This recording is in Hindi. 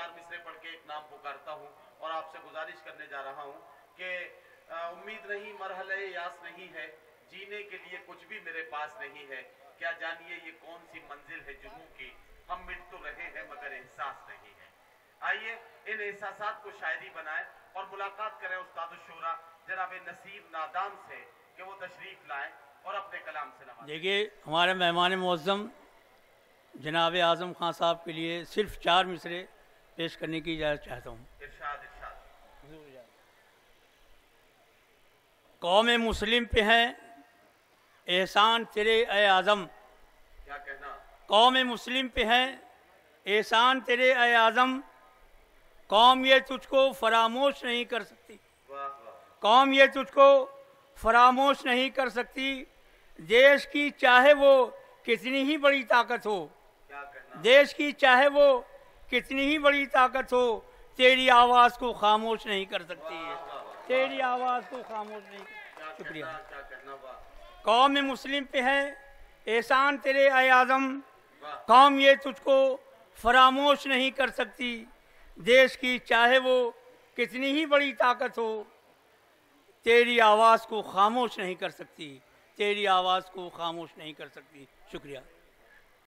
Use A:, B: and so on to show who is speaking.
A: 4 मिसरे पढ़ के एक नाम पुकारता हूँ और आपसे गुजारिश करने जा रहा हूँ कि उम्मीद नहीं मरहले यास नहीं है, जीने के लिए कुछ भी मेरे पास नहीं है, क्या जानिए ये कौन सी मंजिल है जुनून की, हम मिट तो रहे हैं मगर एहसास नहीं है। आइए इन एहसासात को शायरी बनाएं और मुलाकात करें उस्ताद शोरा जनाब नसीब नादान से कि वो तशरीफ लाएं और अपने कलाम से नवाजें।
B: देखिए, हमारे मेहमान मुअज़्ज़म जनाब आज़म खान साहब के लिए सिर्फ 4 मिसरे पेश करने की इजाज़त चाहता हूँ।
A: इरशाद इरशाद।
B: कौम मुस्लिम पे है एहसान तेरे ए आज़म,
A: क्या कहना।
B: कौम मुस्लिम पे है एहसान तेरे ए आज़म, कौम ये तुझको फरामोश नहीं कर सकती,
A: वाह वाह।
B: कौम ये तुझको फरामोश नहीं कर सकती, देश की चाहे वो कितनी ही बड़ी ताकत हो,
A: क्या कहना।
B: देश की चाहे वो कितनी ही बड़ी ताकत हो, तेरी आवाज़ को खामोश नहीं कर सकती है, तेरी आवाज़ को खामोश नहीं कर। शुक्रिया।
A: क्या कहना। वाह
B: कौम मुस्लिम पे है एहसान तेरे ए आज़म,
A: वाह।
B: कौम ये तुझको फरामोश नहीं कर सकती, देश की चाहे वो कितनी ही बड़ी ताकत हो, तेरी आवाज़ को खामोश नहीं कर सकती, तेरी आवाज़ को खामोश नहीं कर सकती। शुक्रिया।